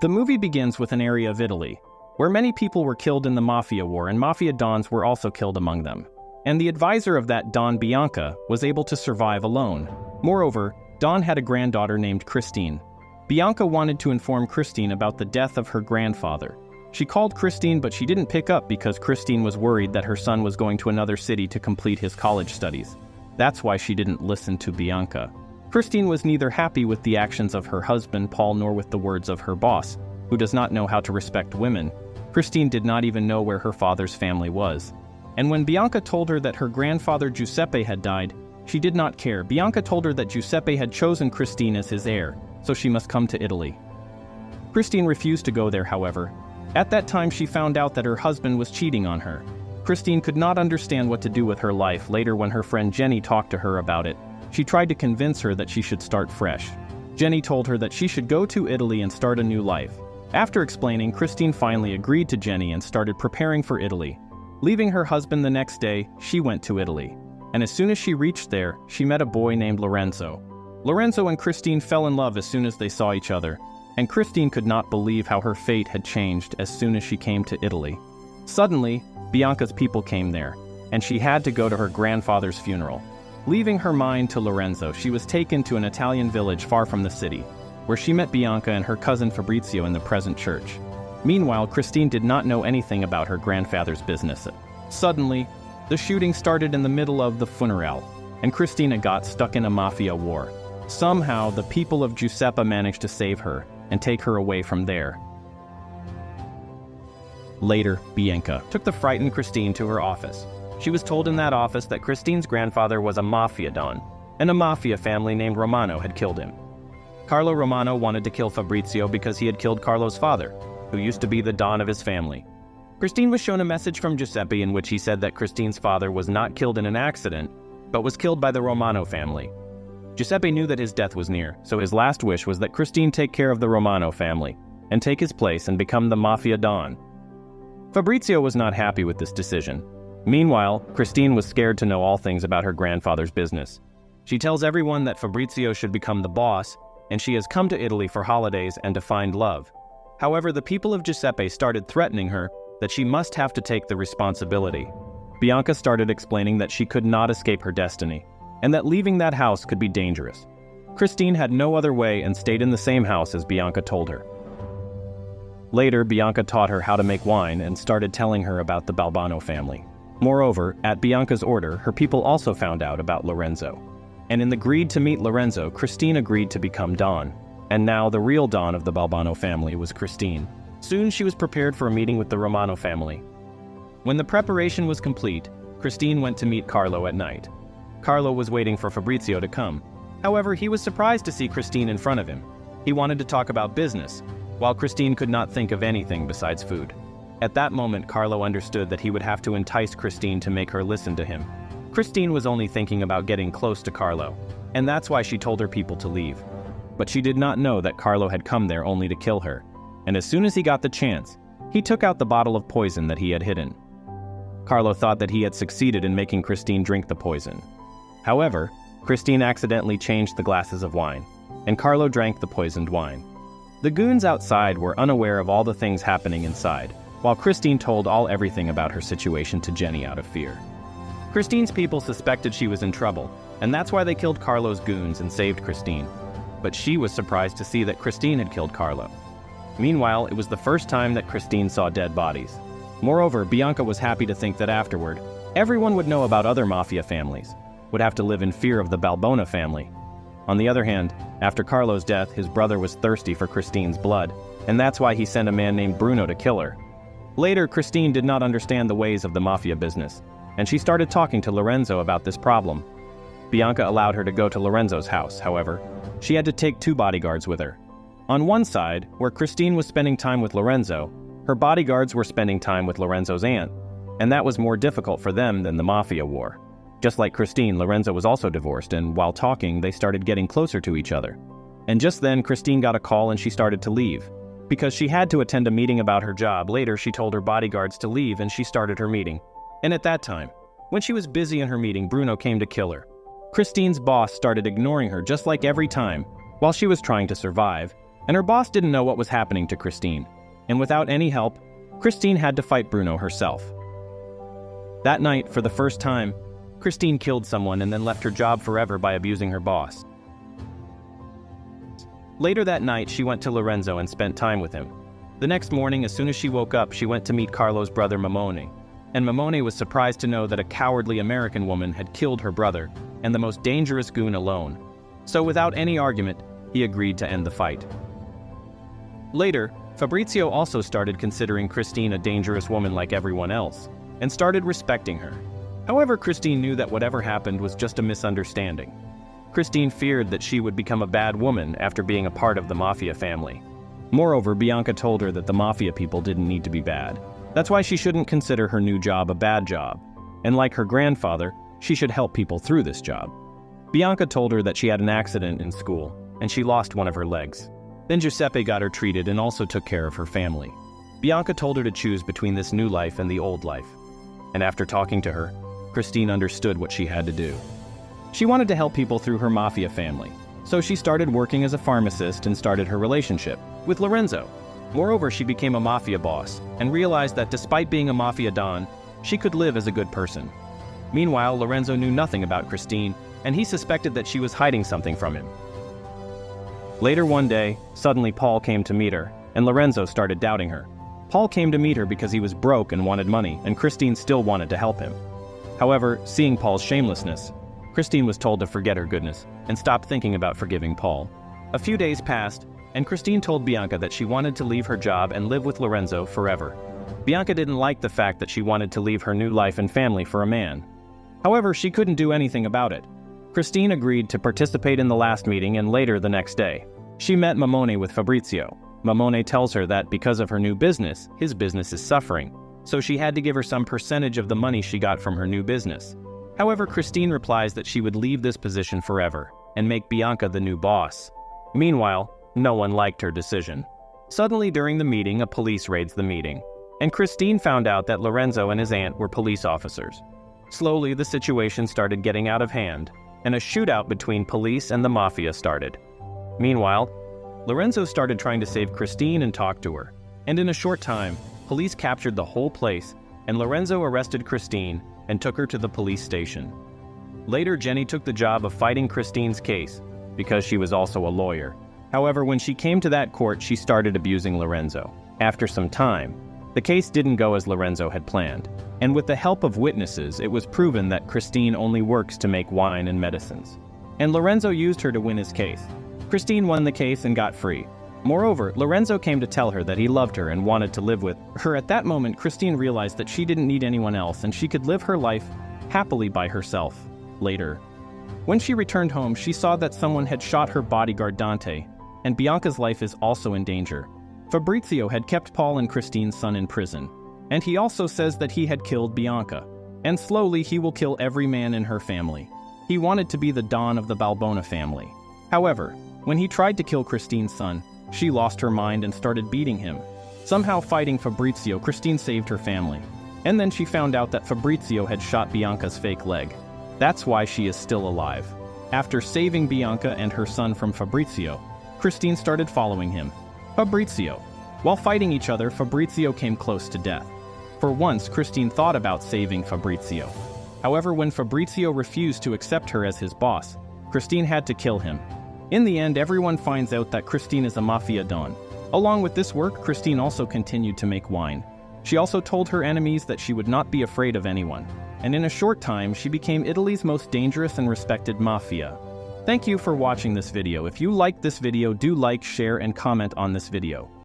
The movie begins with an area of Italy, where many people were killed in the Mafia War and Mafia Dons were also killed among them. And the advisor of that Don, Bianca, was able to survive alone. Moreover, Don had a granddaughter named Christine. Bianca wanted to inform Christine about the death of her grandfather. She called Christine, but she didn't pick up because Christine was worried that her son was going to another city to complete his college studies. That's why she didn't listen to Bianca. Christine was neither happy with the actions of her husband, Paul, nor with the words of her boss, who does not know how to respect women. Christine did not even know where her father's family was. And when Bianca told her that her grandfather Giuseppe had died, she did not care. Bianca told her that Giuseppe had chosen Christine as his heir, so she must come to Italy. Christine refused to go there, however. At that time, she found out that her husband was cheating on her. Christine could not understand what to do with her life. Later, when her friend Jenny talked to her about it, she tried to convince her that she should start fresh. Jenny told her that she should go to Italy and start a new life. After explaining, Christine finally agreed to Jenny and started preparing for Italy. Leaving her husband the next day, she went to Italy. And as soon as she reached there, she met a boy named Lorenzo. Lorenzo and Christine fell in love as soon as they saw each other, and Christine could not believe how her fate had changed as soon as she came to Italy. Suddenly, Bianca's people came there, and she had to go to her grandfather's funeral. Leaving her mind to Lorenzo, she was taken to an Italian village far from the city, where she met Bianca and her cousin Fabrizio in the present church. Meanwhile, Christine did not know anything about her grandfather's business. Suddenly, the shooting started in the middle of the funeral, and Christina got stuck in a mafia war. Somehow, the people of Giuseppe managed to save her and take her away from there. Later, Bianca took the frightened Christine to her office. She was told in that office that Christine's grandfather was a mafia don, and a mafia family named Romano had killed him. Carlo Romano wanted to kill Fabrizio because he had killed Carlo's father, who used to be the don of his family. Christine was shown a message from Giuseppe in which he said that Christine's father was not killed in an accident, but was killed by the Romano family. Giuseppe knew that his death was near, so his last wish was that Christine take care of the Romano family, and take his place and become the mafia don. Fabrizio was not happy with this decision. Meanwhile, Christine was scared to know all things about her grandfather's business. She tells everyone that Fabrizio should become the boss, and she has come to Italy for holidays and to find love. However, the people of Giuseppe started threatening her that she must have to take the responsibility. Bianca started explaining that she could not escape her destiny, and that leaving that house could be dangerous. Christine had no other way and stayed in the same house as Bianca told her. Later, Bianca taught her how to make wine and started telling her about the Balbano family. Moreover, at Bianca's order, her people also found out about Lorenzo. And in the greed to meet Lorenzo, Christine agreed to become Don. And now the real Don of the Balbano family was Christine. Soon she was prepared for a meeting with the Romano family. When the preparation was complete, Christine went to meet Carlo at night. Carlo was waiting for Fabrizio to come. However, he was surprised to see Christine in front of him. He wanted to talk about business, while Christine could not think of anything besides food. At that moment, Carlo understood that he would have to entice Christine to make her listen to him. Christine was only thinking about getting close to Carlo, and that's why she told her people to leave. But she did not know that Carlo had come there only to kill her, and as soon as he got the chance, he took out the bottle of poison that he had hidden. Carlo thought that he had succeeded in making Christine drink the poison. However, Christine accidentally changed the glasses of wine, and Carlo drank the poisoned wine. The goons outside were unaware of all the things happening inside, while Christine told everything about her situation to Jenny out of fear. Christine's people suspected she was in trouble, and that's why they killed Carlo's goons and saved Christine. But she was surprised to see that Christine had killed Carlo. Meanwhile, it was the first time that Christine saw dead bodies. Moreover, Bianca was happy to think that afterward, everyone would know about other mafia families, would have to live in fear of the Balbona family. On the other hand, after Carlo's death, his brother was thirsty for Christine's blood, and that's why he sent a man named Bruno to kill her. Later, Christine did not understand the ways of the mafia business, and she started talking to Lorenzo about this problem. Bianca allowed her to go to Lorenzo's house, however. She had to take 2 bodyguards with her. On one side, where Christine was spending time with Lorenzo, her bodyguards were spending time with Lorenzo's aunt, and that was more difficult for them than the mafia war. Just like Christine, Lorenzo was also divorced, and while talking, they started getting closer to each other. And just then, Christine got a call and she started to leave, because she had to attend a meeting about her job. Later, she told her bodyguards to leave and she started her meeting. And at that time, when she was busy in her meeting, Bruno came to kill her. Christine's boss started ignoring her just like every time. While she was trying to survive, and her boss didn't know what was happening to Christine. And without any help, Christine had to fight Bruno herself. That night, for the first time, Christine killed someone and then left her job forever by abusing her boss. Later that night, she went to Lorenzo and spent time with him. The next morning, as soon as she woke up, she went to meet Carlo's brother Mamone. And Mamone was surprised to know that a cowardly American woman had killed her brother, and the most dangerous goon alone. So without any argument, he agreed to end the fight. Later, Fabrizio also started considering Christine a dangerous woman like everyone else, and started respecting her. However, Christine knew that whatever happened was just a misunderstanding. Christine feared that she would become a bad woman after being a part of the mafia family. Moreover, Bianca told her that the mafia people didn't need to be bad. That's why she shouldn't consider her new job a bad job. And like her grandfather, she should help people through this job. Bianca told her that she had an accident in school, and she lost one of her legs. Then Giuseppe got her treated and also took care of her family. Bianca told her to choose between this new life and the old life. And after talking to her, Christine understood what she had to do. She wanted to help people through her mafia family, so she started working as a pharmacist and started her relationship with Lorenzo. Moreover, she became a mafia boss and realized that despite being a mafia don, she could live as a good person. Meanwhile, Lorenzo knew nothing about Christine, and he suspected that she was hiding something from him. Later one day, suddenly Paul came to meet her, and Lorenzo started doubting her. Paul came to meet her because he was broke and wanted money, and Christine still wanted to help him. However, seeing Paul's shamelessness, Christine was told to forget her goodness and stop thinking about forgiving Paul. A few days passed, and Christine told Bianca that she wanted to leave her job and live with Lorenzo forever. Bianca didn't like the fact that she wanted to leave her new life and family for a man. However, she couldn't do anything about it. Christine agreed to participate in the last meeting, and later the next day, she met Mamone with Fabrizio. Mamone tells her that because of her new business, his business is suffering, so she had to give her some percentage of the money she got from her new business. However, Christine replies that she would leave this position forever and make Bianca the new boss. Meanwhile, no one liked her decision. Suddenly during the meeting, a police raids the meeting, and Christine found out that Lorenzo and his aunt were police officers. Slowly, the situation started getting out of hand, and a shootout between police and the mafia started. Meanwhile, Lorenzo started trying to save Christine and talk to her, and in a short time, police captured the whole place, and Lorenzo arrested Christine and took her to the police station. Later, Jenny took the job of fighting Christine's case, because she was also a lawyer. However, when she came to that court, she started abusing Lorenzo. After some time, the case didn't go as Lorenzo had planned, and with the help of witnesses, it was proven that Christine only works to make wine and medicines. And Lorenzo used her to win his case. Christine won the case and got free. Moreover, Lorenzo came to tell her that he loved her and wanted to live with her. At that moment, Christine realized that she didn't need anyone else and she could live her life happily by herself. Later, when she returned home, she saw that someone had shot her bodyguard Dante, and Bianca's life is also in danger. Fabrizio had kept Paul and Christine's son in prison, and he also says that he had killed Bianca, and slowly he will kill every man in her family. He wanted to be the Don of the Balbona family. However, when he tried to kill Christine's son, she lost her mind and started beating him. Somehow fighting Fabrizio, Christine saved her family. And then she found out that Fabrizio had shot Bianca's fake leg. That's why she is still alive. After saving Bianca and her son from Fabrizio, Christine started following him. Fabrizio. While fighting each other, Fabrizio came close to death. For once, Christine thought about saving Fabrizio. However, when Fabrizio refused to accept her as his boss, Christine had to kill him. In the end, everyone finds out that Christine is a mafia don. Along with this work, Christine also continued to make wine. She also told her enemies that she would not be afraid of anyone. And in a short time, she became Italy's most dangerous and respected mafia. Thank you for watching this video. If you liked this video, do like, share, and comment on this video.